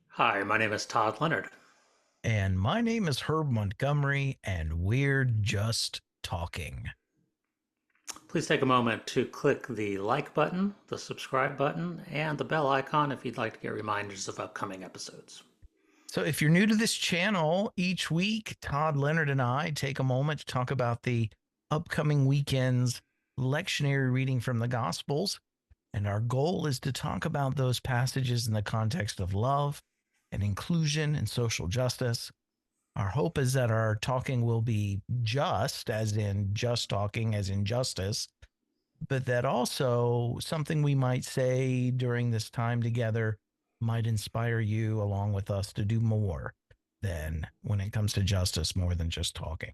Hi, my name is Todd Leonard. And my name is Herb Montgomery, and we're just talking. Please take a moment to click the like button, the subscribe button, and the bell icon if you'd like to get reminders of upcoming episodes. So, if you're new to this channel, each week, Todd, Leonard, and I take a moment to talk about the upcoming weekend's lectionary reading from the Gospels. And our goal is to talk about those passages in the context of love and inclusion and social justice. Our hope is that our talking will be just, as in just talking, as in justice, but that also something we might say during this time together might inspire you along with us to do more than when it comes to justice, more than just talking.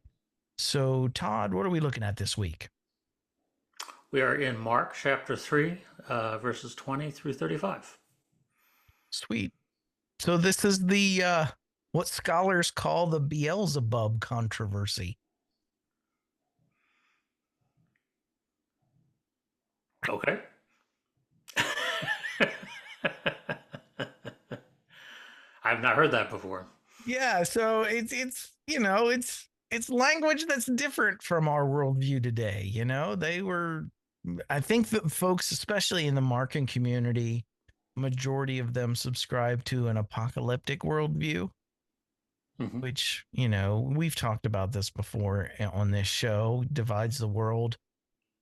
So, Todd, what are we looking at this week? We are in Mark chapter 3, verses 20 through 35. Sweet. So, this is the what scholars call the Beelzebub controversy. Okay. I've not heard that before. Yeah, so it's language that's different from our worldview today. They were, I think that folks, especially in the Markan community, majority of them subscribe to an apocalyptic worldview, Hmm. which we've talked about this before on this show. Divides the world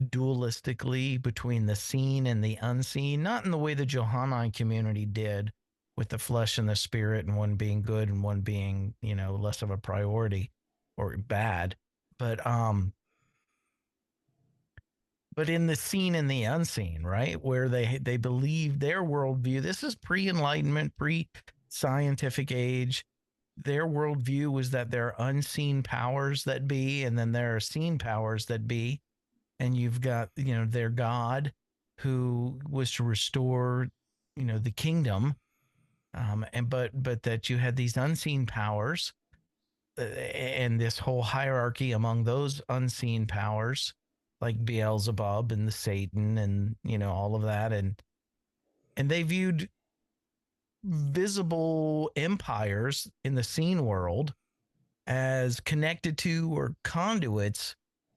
dualistically between the seen and the unseen, not in the way the Johannine community did with the flesh and the spirit and one being good and one being, less of a priority or bad, but but in the seen and the unseen, right? Where they believe their worldview. This is pre-enlightenment, pre-scientific age. Their worldview was that there are unseen powers that be, and then there are seen powers that be, and you've got their god who was to restore the kingdom, and but that you had these unseen powers, and this whole hierarchy among those unseen powers like Beelzebub and the Satan and all of that, and they viewed visible empires in the seen world as connected to or conduits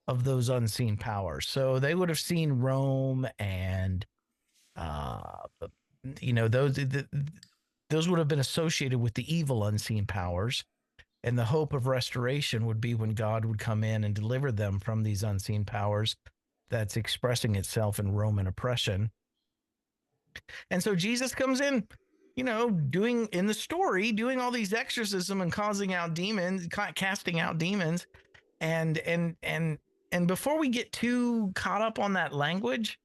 of those unseen powers. So they would have seen Rome and uh, those would have been associated with the evil unseen powers. And the hope of restoration would be when God would come in and deliver them from these unseen powers that's expressing itself in Roman oppression. And so Jesus comes in, doing in the story, doing all these exorcism and causing out demons, casting out demons, and before we get too caught up on that language,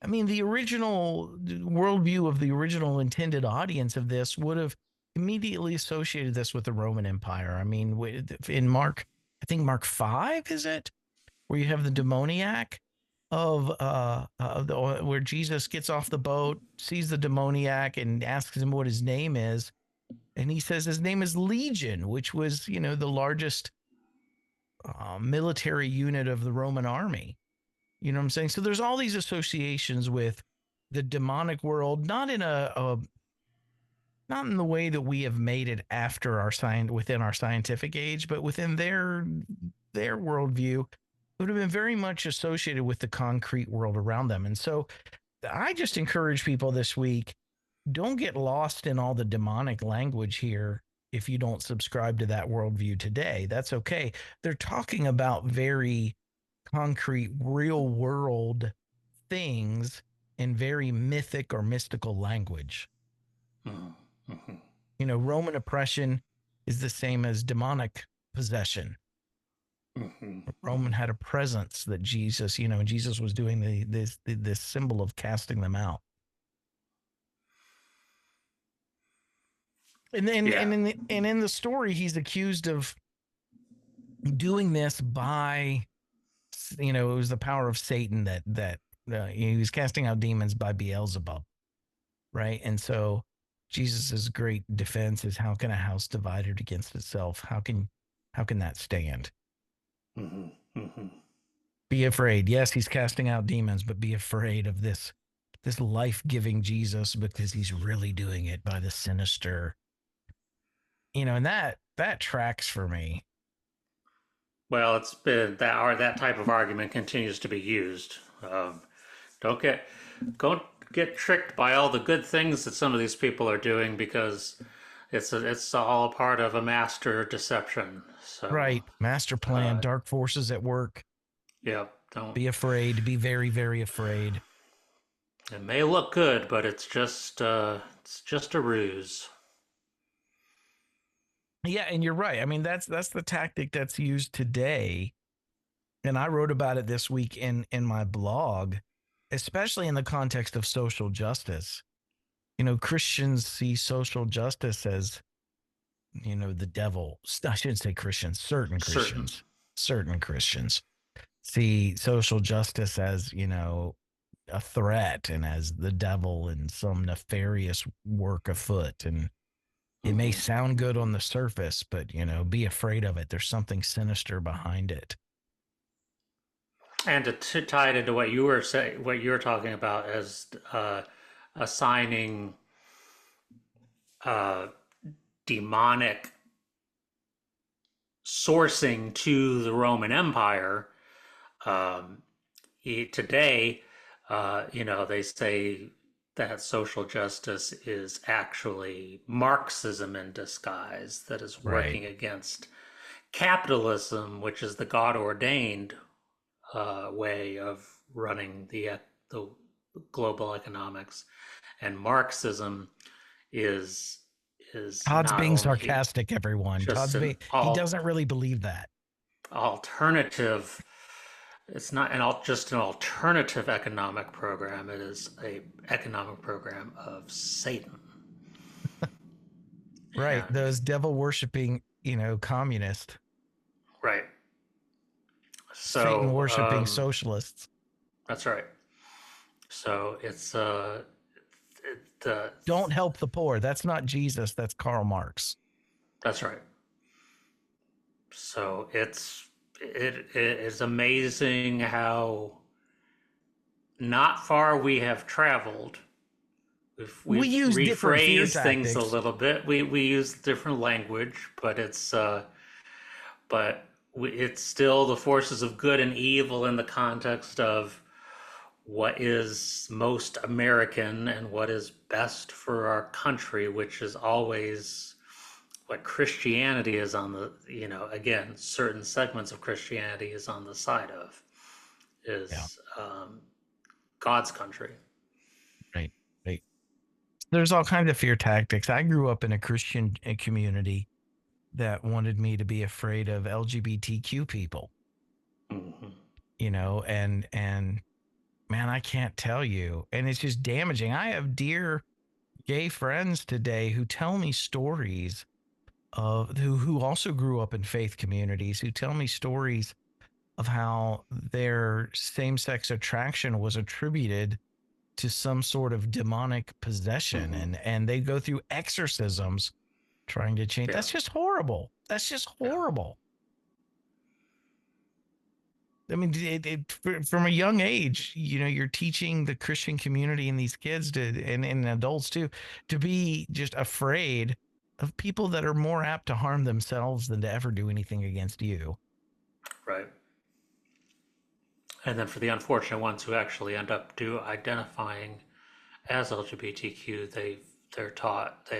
I mean, the original worldview of the original intended audience of this would have immediately associated this with the Roman Empire. I mean, in Mark, I think Mark 5, is it? Where you have the demoniac where Jesus gets off the boat, sees the demoniac, and asks him what his name is. And he says his name is Legion, which was, the largest military unit of the Roman army. You know what I'm saying? So there's all these associations with the demonic world, not in the way that we have made it after our science within our scientific age, but within their worldview, it would have been very much associated with the concrete world around them. And so I just encourage people this week, don't get lost in all the demonic language here if you don't subscribe to that worldview today. That's okay. They're talking about very concrete, real world things in very mythic or mystical language. Hmm. Roman oppression is the same as demonic possession. Hmm. Roman had a presence that Jesus was doing this symbol of casting them out. And then Yeah. and in the story, he's accused of doing this by, it was the power of Satan that he was casting out demons by Beelzebub, right? And so Jesus's great defense is, how can a house divided against itself? How can that stand? Hmm. Hmm. Be afraid. Yes, he's casting out demons, but be afraid of this life-giving Jesus, because he's really doing it by the sinister. And that tracks for me. Well, it's been that or that type of argument continues to be used. Don't get don't get tricked by all the good things that some of these people are doing because it's all a part of a master deception. So Right. Master plan, uh, dark forces at work. yeah, don't. Be afraid, be very, very afraid. It may look good, but it's just a ruse. Yeah, and you're right. I mean, that's the tactic that's used today. And I wrote about it this week in my blog, especially in the context of social justice. Christians see social justice as, the devil. I shouldn't say Christians, Certain. certain Christians see social justice as, a threat and as the devil and some nefarious work afoot. And it may Mm-hmm. sound good on the surface, but, be afraid of it. There's something sinister behind it. And to tie it into what you were what you were talking about as assigning uh, demonic sourcing to the Roman Empire. Um, Today, they say that social justice is actually Marxism in disguise that is Right. working against capitalism, which is the God ordained way of running the global economics, and Marxism is Todd's not being only sarcastic, everyone. just an He doesn't really believe that. alternative. It's not just an alternative economic program. It is a economic program of Satan. Right. And Those devil worshiping, communists, right, Satan so worshiping socialists. that's right. So it, Don't help the poor. That's not Jesus. That's Karl Marx. that's right. So it is amazing how not far we have traveled. We We've use different fear rephrased things a tactics. little bit. We use different language, but it's still the forces of good and evil in the context of what is most American and what is best for our country, which is always what Christianity is on the, again, certain segments of Christianity is on the side of, Yeah. is God's country. Right. Right. There's all kinds of fear tactics. I grew up in a Christian community that wanted me to be afraid of LGBTQ people, Mm-hmm. and man, I can't tell you. And it's just damaging. I have dear gay friends today who tell me stories of who also grew up in faith communities, who tell me stories of how their same-sex attraction was attributed to some sort of demonic possession, Mm-hmm. and they go through exorcisms trying to change. Yeah. That's just horrible. That's just Yeah. horrible. I mean, from a young age, you're teaching the Christian community and these kids and adults too, to be just afraid of people that are more apt to harm themselves than to ever do anything against you. Right. And then for the unfortunate ones who actually end up identifying as LGBTQ, they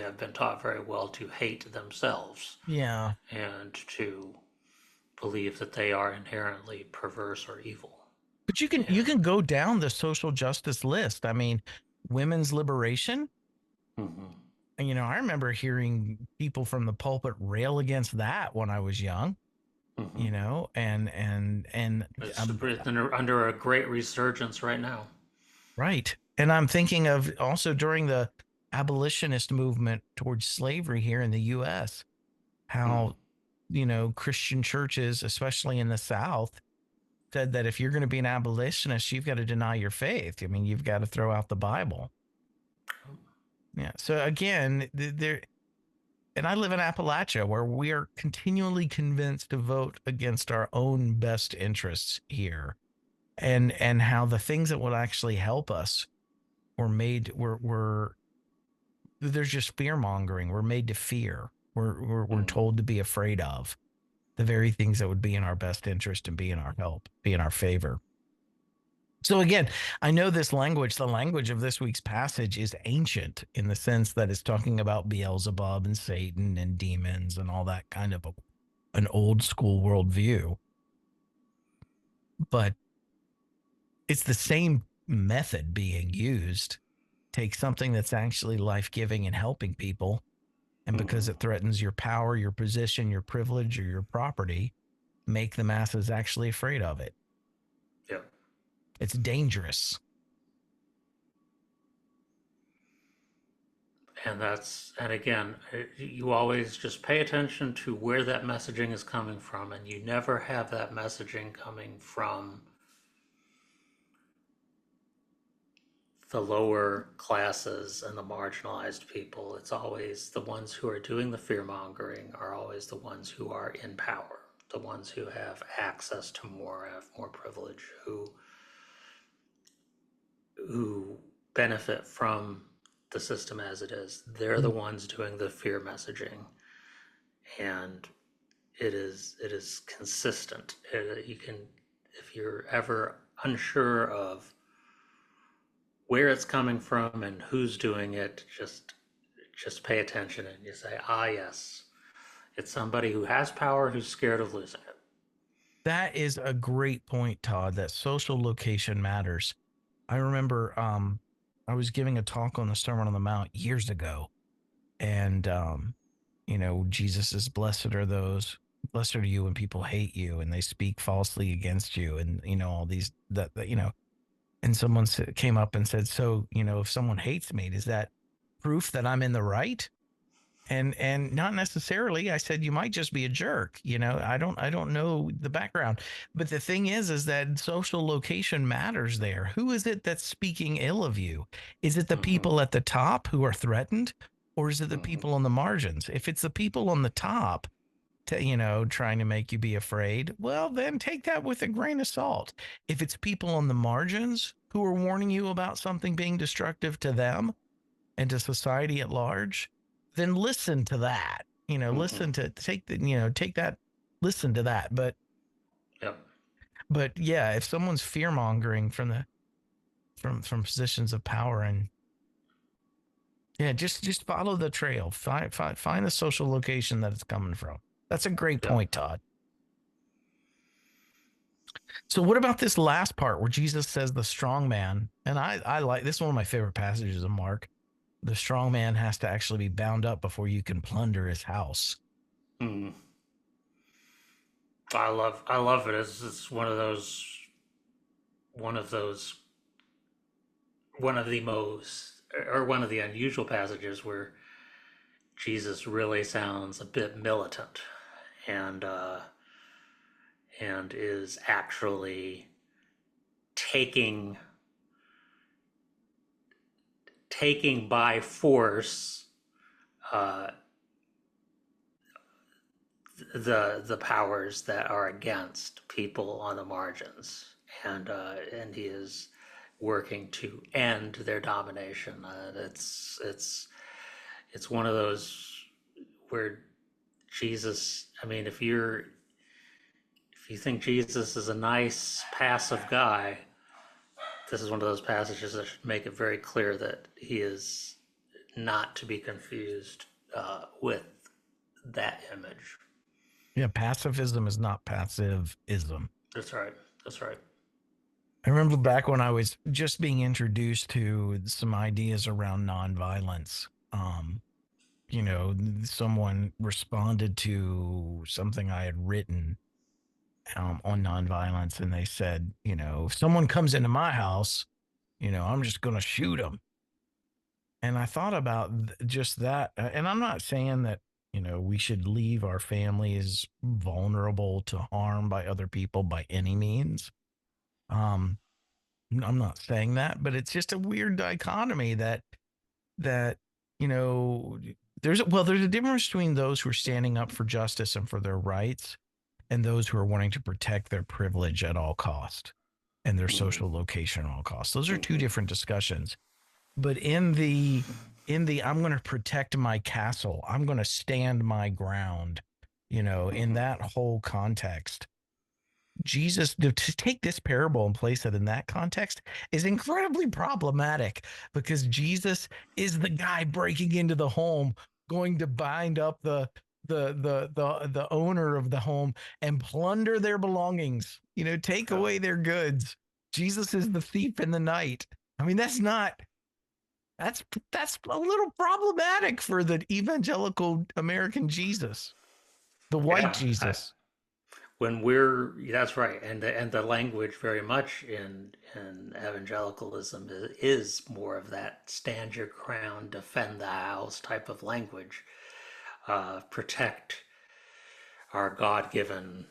have been taught very well to hate themselves Yeah. and to believe that they are inherently perverse or evil. But you can And go down the social justice list. I mean, women's liberation. mm-hmm. And, I remember hearing people from the pulpit rail against that when I was young. Mm-hmm. And It's under a great resurgence right now. right. And I'm thinking of also during the abolitionist movement towards slavery here in the U.S. Mm-hmm. how Christian churches, especially in the South, said that if you're going to be an abolitionist, you've got to deny your faith. I mean, you've got to throw out the Bible. Yeah. So again, there, and I live in Appalachia where we are continually convinced to vote against our own best interests here, and how the things that would actually help us were made were there's just fear mongering. We're made to fear. We're told to be afraid of the very things that would be in our best interest and be in our help, be in our favor. So again, I know this language, the language of this week's passage is ancient in the sense that it's talking about Beelzebub and Satan and demons and all that kind of an old school worldview. But it's the same method being used. Take something that's actually life-giving and helping people, and because it threatens your power, your position, your privilege, or your property, make the masses actually afraid of it. Yeah. It's dangerous. And again, you always just pay attention to where that messaging is coming from, and you never have that messaging coming from the lower classes and the marginalized people. It's always the ones who are doing the fear mongering are always the ones who are in power, the ones who have access to more, have more privilege, who benefit from the system as it is. They're the ones doing the fear messaging, and it is consistent. You can, if you're ever unsure of where it's coming from and who's doing it, just pay attention and you say, ah, yes, it's somebody who has power who's scared of losing it. That is a great point, Todd, that social location matters. I remember I was giving a talk on the Sermon on the Mount years ago, and Jesus is blessed are you when people hate you and they speak falsely against you, and all these that. And someone came up and said, so if someone hates me, is that proof that I'm in the right? And not necessarily. I said, you might just be a jerk. I don't know the background, but the thing is that social location matters there. Who is it that's speaking ill of you? Is it the people at the top who are threatened, or is it the people on the margins? If it's the people on the top trying to make you be afraid, well, then take that with a grain of salt. If it's people on the margins who are warning you about something being destructive to them and to society at large, then listen to that. Listen to take that, listen to that. Yep. But yeah, if someone's fear mongering from positions of power, and yeah, just follow the trail. Find the social location that it's coming from. That's a great Yep. point, Todd. So what about this last part where Jesus says the strong man, and I like this is one of my favorite passages of Mark. The strong man has to actually be bound up before you can plunder his house. Mm. I love it. It's one of the most, or one of the unusual passages where Jesus really sounds a bit militant, and and is actually taking by force uh, the powers that are against people on the margins, and he is working to end their domination. It's one of those where Jesus. I mean, if you think Jesus is a nice, passive guy, this is one of those passages that should make it very clear that he is not to be confused with that image. Yeah, pacifism is not passivism. That's right. That's right. I remember back when I was just being introduced to some ideas around nonviolence. Someone responded to something I had written on nonviolence, and they said, if someone comes into my house, I'm just going to shoot them. And I thought about just that. And I'm not saying that, we should leave our families vulnerable to harm by other people by any means. Um, I'm not saying that, but it's just a weird dichotomy that, you know, there's a difference between those who are standing up for justice and for their rights and those who are wanting to protect their privilege at all cost and their social location at all costs. Those are two different discussions. But in the I'm going to protect my castle, I'm going to stand my ground, in Hmm. that whole context. Jesus, to take this parable and place it in that context is incredibly problematic because Jesus is the guy breaking into the home, going to bind up the owner of the home and plunder their belongings, take Yeah. away their goods. Jesus is the thief in the night. I mean, that's that's a little problematic for the evangelical American Jesus, the white Yeah. Jesus. When we're that's right, and the language very much in evangelicalism is more of that stand your ground, defend the house type of language, protect our God-given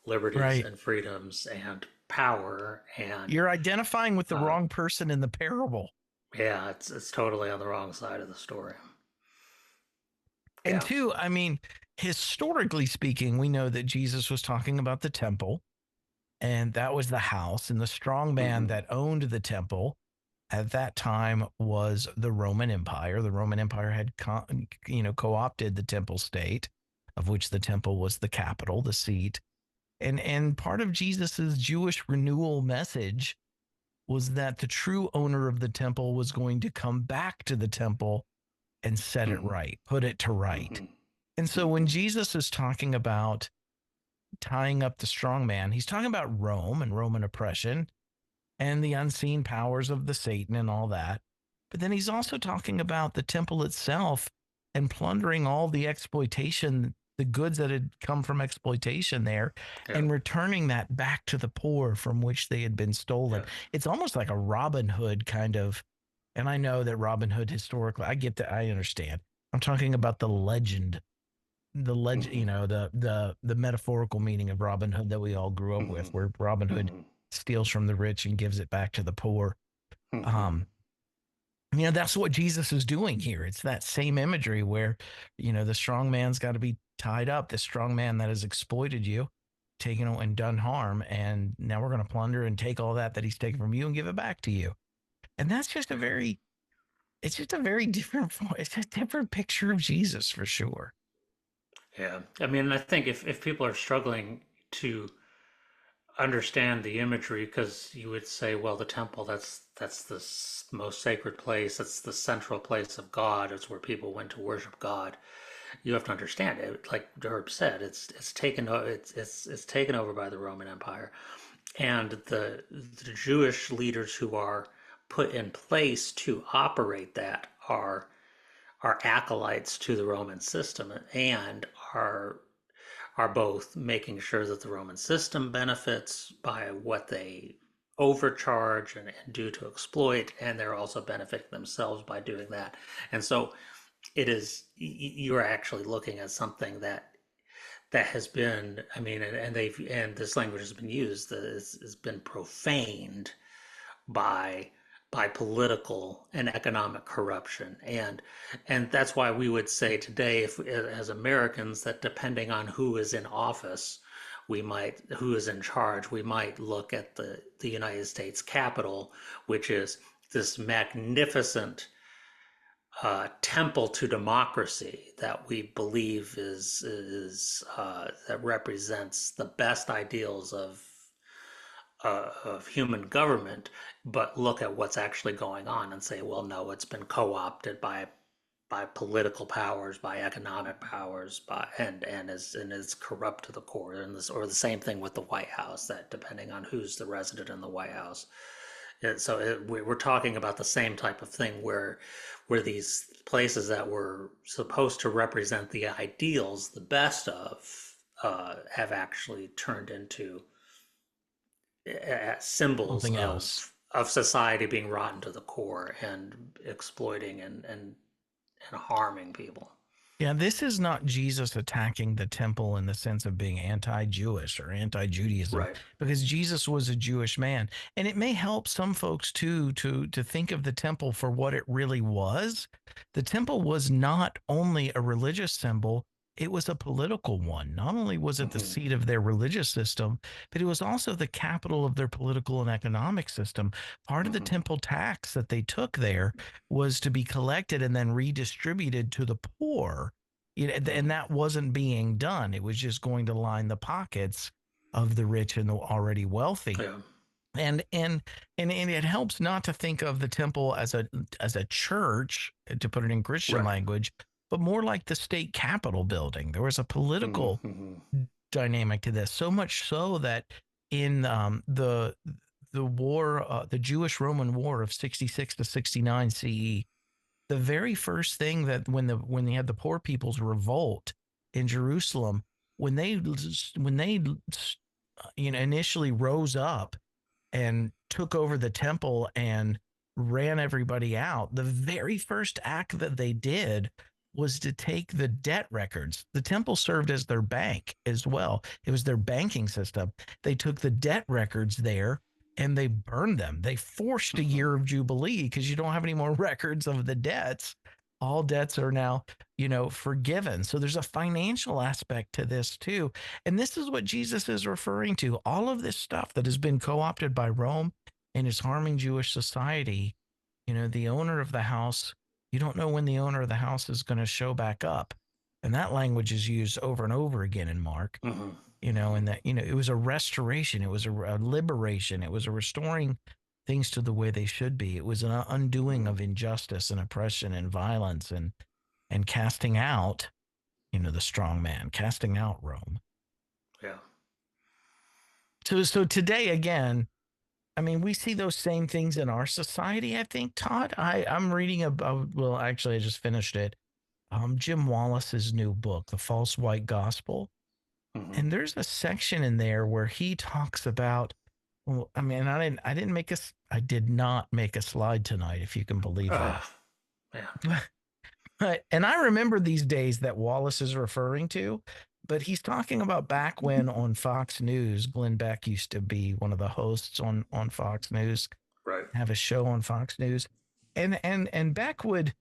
liberties Right. and freedoms and power, and You're identifying with the uh, wrong person in the parable. yeah, it's totally on the wrong side of the story. And Yeah. two, I mean, historically speaking, we know that Jesus was talking about the temple, and that was the house, and the strong man Hmm. that owned the temple at that time was the Roman Empire. The Roman Empire had co-opted the temple state, of which the temple was the capital, the seat. And part of Jesus's Jewish renewal message was that the true owner of the temple was going to come back to the temple and set it Hmm. right, put it to right. Hmm. And so when Hmm. Jesus is talking about tying up the strong man, he's talking about Rome and Roman oppression and the unseen powers of the Satan and all that. But then he's also talking about the temple itself and plundering all the exploitation, the goods that had come from exploitation there, Yeah. and returning that back to the poor from which they had been stolen. Yeah. It's almost like a Robin Hood kind of. And I know that Robin Hood historically, I get that, I understand. I'm talking about the legend, Hmm. the metaphorical meaning of Robin Hood that we all grew up with, Hmm. where Robin Hood Hmm. steals from the rich and gives it back to the poor. Hmm. Um, that's what Jesus is doing here. It's that same imagery where, the strong man's got to be tied up, the strong man that has exploited you, taken and done harm. And now we're going to plunder and take all that he's taken from you and give it back to you. And that's just it's just a very different, it's a different picture of Jesus for sure. Yeah. I mean, I think if people are struggling to understand the imagery, because you would say, well, the temple, that's the most sacred place, that's the central place of God, it's where people went to worship God. You have to understand it, like Herb said, it's taken it's taken over by the Roman Empire, and the Jewish leaders who are put in place to operate that are acolytes to the Roman system, and are both making sure that the Roman system benefits by what they overcharge and do to exploit, and they're also benefiting themselves by doing that. And so it is, you're actually looking at something that has been, I mean, and this language has been used, that has been profaned by political and economic corruption, and that's why we would say today, if as Americans, that depending on who is in office, who is in charge, we might look at the United States Capitol, which is this magnificent temple to democracy that we believe is that represents the best ideals of human government, but look at what's actually going on and say, well, no, it's been co-opted by political powers, by economic powers, and is corrupt to the core. And this, or the same thing with the White House, that depending on who's the resident in the White House. We're talking about the same type of thing, where these places that were supposed to represent the ideals, the best of, have actually turned into symbols Something else. of society being rotten to the core and exploiting and harming people. Yeah, this is not Jesus attacking the temple in the sense of being anti-Jewish or anti-Judaism, Right. because Jesus was a Jewish man. And it may help some folks too to think of the temple for what it really was. The temple was not only a religious symbol, it was a political one. Not only was it the Hmm. seat of their religious system, but it was also the capital of their political and economic system. Part of the Hmm. temple tax that they took there was to be collected and then redistributed to the poor. And Hmm. that wasn't being done. It was just going to line the pockets of the rich and the already wealthy. Yeah. And and and it helps not to think of the temple as a church, to put it in Christian Right. language, but more like the state capitol building. There was a political Hmm. dynamic to this, so much so that in the war, the Jewish Roman War of 66 to 69 CE, the very first thing that when they had the poor people's revolt in Jerusalem, when they initially rose up and took over the temple and ran everybody out, the very first act that they did was to take the debt records. The temple served as their bank as well. It was their banking system. They took the debt records there and they burned them. They forced a Hmm. year of jubilee because you don't have any more records of the debts. All debts are now, forgiven. So there's a financial aspect to this too. And this is what Jesus is referring to. All of this stuff that has been co opted by Rome and is harming Jewish society. The owner of the house, you don't know when the owner of the house is going to show back up. And that language is used over and over again in Mark, Hmm. and that, it was a restoration, it was a liberation, it was a restoring things to the way they should be. It was an undoing Hmm. of injustice and oppression and violence and casting out, the strong man, casting out Rome. Yeah. So today again, I mean, we see those same things in our society. I think, Todd. I'm reading about. Well, actually, I just finished it. Jim Wallace's new book, The False White Gospel, Hmm. and there's a section in there where he talks about. Well, I mean, I did not make a slide tonight, if you can believe that. Yeah. And I remember these days that Wallace is referring to, but he's talking about back when on Fox News, Glenn Beck used to be one of the hosts on Fox News, Right. have a show on Fox News. And Beck would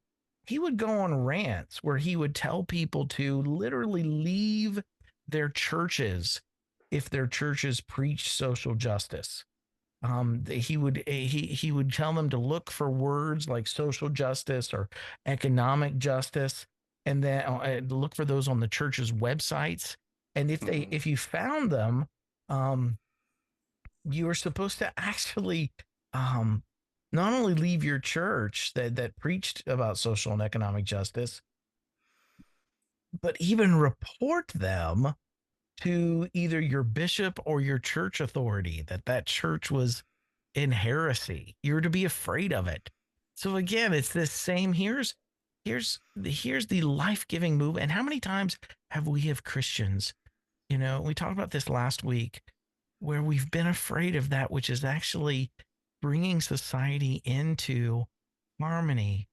go on rants where he would tell people to literally leave their churches if their churches preach social justice. He would tell them to look for words like social justice or economic justice, and then look for those on the church's websites. And Hmm. if you found them, um, you were supposed to actually, um, not only leave your church that preached about social and economic justice, but even report them to either your bishop or your church authority, that church was in heresy. You're to be afraid of it. So again, it's this same. Here's the life-giving move. And how many times have we, have Christians, we talked about this last week, where we've been afraid of that which is actually bringing society into harmony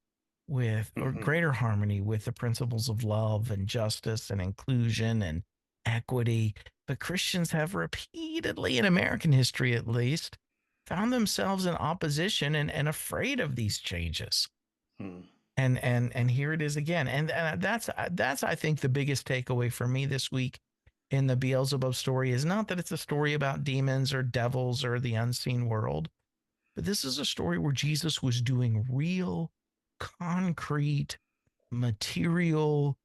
with, or Hmm. greater harmony with, the principles of love and justice and inclusion and equity. But Christians have repeatedly, in American history at least, found themselves in opposition and afraid of these changes. Hmm. And here it is again. And that's I think the biggest takeaway for me this week in the Beelzebub story is not that it's a story about demons or devils or the unseen world, but this is a story where Jesus was doing real, concrete, material,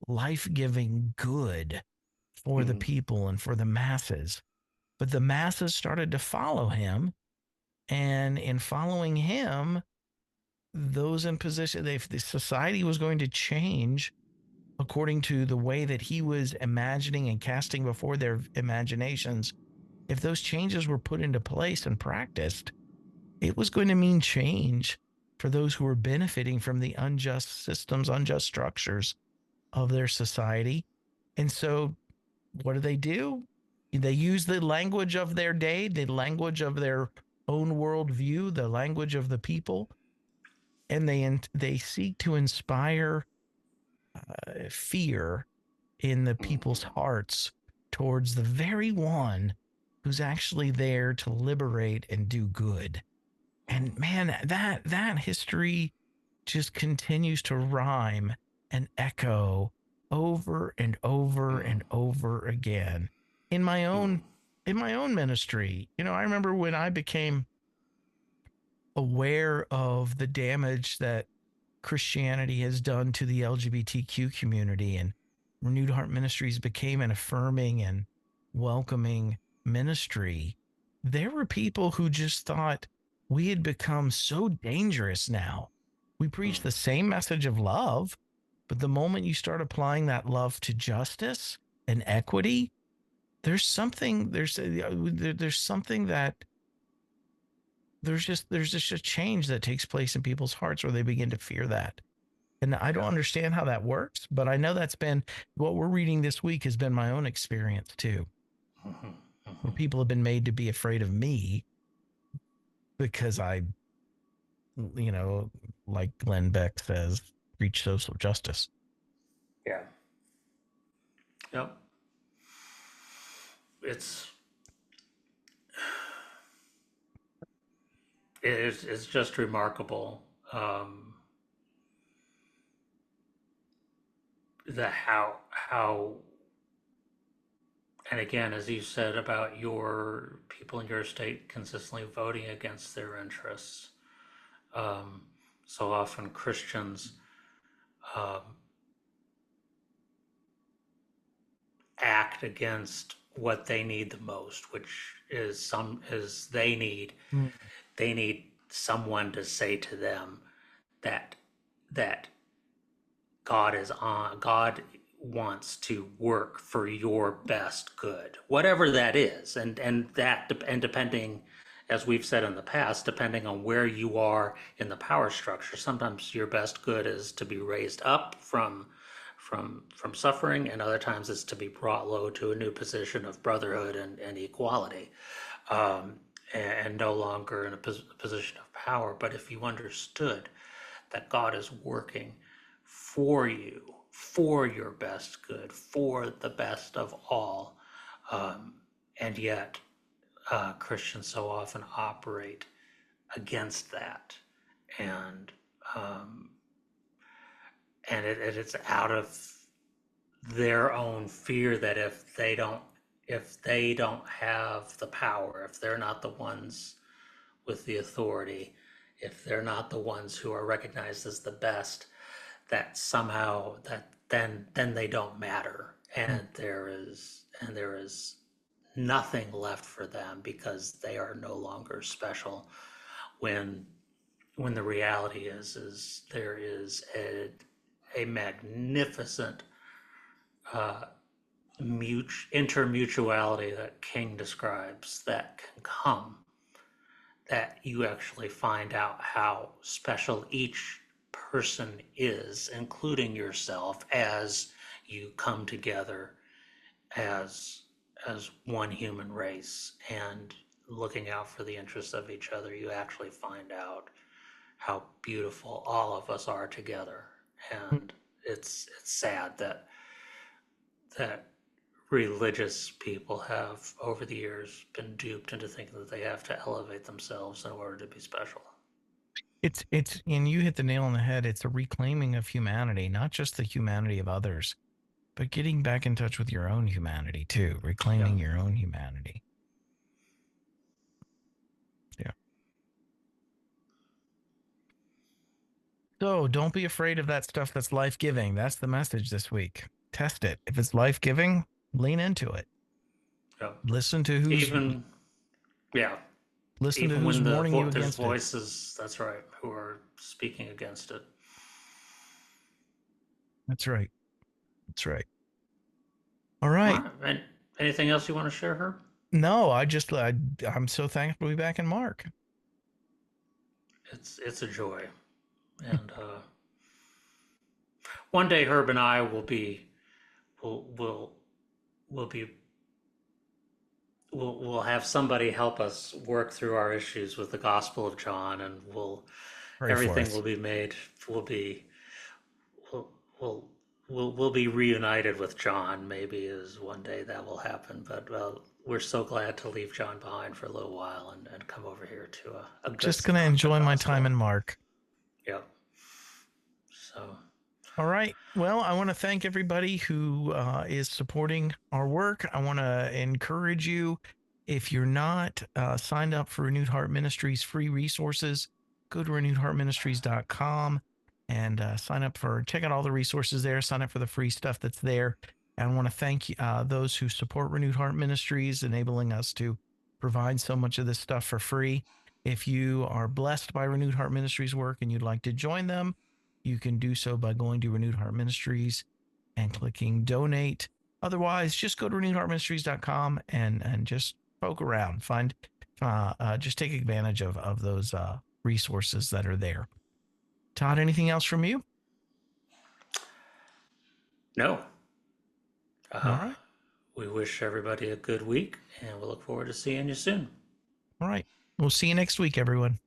life-giving good for the Hmm. people and for the masses. But the masses started to follow him, and in following him, those in position, the society was going to change according to the way that he was imagining and casting before their imaginations. If those changes were put into place and practiced, it was going to mean change for those who were benefiting from the unjust systems, unjust structures of their society. And so, what do? They use the language of their day, the language of their own worldview, the language of the people, and they seek to inspire fear in the people's Hmm. hearts towards the very one who's actually there to liberate and do good. And man, that history just continues to rhyme and echo over and over Mm, and over again in my mm, own ministry. I remember when I became aware of the damage that Christianity has done to the LGBTQ community, and Renewed Heart Ministries became an affirming and welcoming ministry. There were people who just thought we had become so dangerous now. We preach mm. the same message of love, but the moment you start applying that love to justice and equity, there's something that there's just a change that takes place in people's hearts where they begin to fear that. And I don't Yeah. understand how that works, but I know that's been what we're reading this week has been my own experience too, Mhm, where mhm. people have been made to be afraid of me because I, you know, like Glenn Beck says, preach social justice. Yeah. Yep. It's it's just remarkable, the how, and again, as you said about your people in your state consistently voting against their interests. Um, so often Christians, um, act against what they need the most, which is Mm. they need someone to say to them that that God wants to work for your best good, whatever that is, and depending, as we've said in the past, depending on where you are in the power structure, sometimes your best good is to be raised up from suffering, and other times it's to be brought low to a new position of brotherhood and equality, um, and no longer in a position of power. But if you understood that God is working for you, for your best good, for the best of all. Um, and yet, Christians so often operate against that. And um, it's out of their own fear that if they don't have the power, if they're not the ones with the authority, if they're not the ones who are recognized as the best, that somehow that then they don't matter, Mm. and there is nothing left for them because they are no longer special, when the reality is there is a magnificent, uh, intermutuality that King describes that can come, that you actually find out how special each person is, including yourself, as you come together as one human race and looking out for the interests of each other. You actually find out how beautiful all of us are together, and it's sad that religious people have over the years been duped into thinking that they have to elevate themselves in order to be special. And you hit the nail on the head. It's a reclaiming of humanity, not just the humanity of others, but getting back in touch with your own humanity too, Yeah. reclaiming your own humanity. Yeah. So don't be afraid of that stuff that's life giving. That's the message this week. Test it. If it's life giving, lean into it. Yeah. Listen to who's Even, yeah, listen to even who's when warning you there's against it. voices, that's right, who are speaking against it. That's right. That's right. All All right. right. And anything else you want to share, her? No, I'm so thankful to be back in Mark. It's a joy, and one day Herb and I will will will be we'll have somebody help us work through our issues with the Gospel of John, and Pray for everything us. will be made will be we'll we'll we'll be reunited with John. Maybe is one day that will happen. But we're so glad to leave John behind for a little while and come over here to a good Just gonna the enjoy my time gospel. in Mark. Yep. So All right. Well, I want to thank everybody who is supporting our work. I want to encourage you, if you're not signed up for Renewed Heart Ministries free resources, go to renewedheartministries.com and check out all the resources there, sign up for the free stuff that's there. And I want to thank those who support Renewed Heart Ministries, enabling us to provide so much of this stuff for free. If you are blessed by Renewed Heart Ministries work and you'd like to join them, you can do so by going to Renewed Heart Ministries and clicking donate. Otherwise, just go to renewedheartministries.com and just poke around. Just take advantage of those resources that are there. Todd, anything else from you? No. All Uh, right. we wish everybody a good week, and we'll look forward to seeing you soon. All right. We'll see you next week, everyone.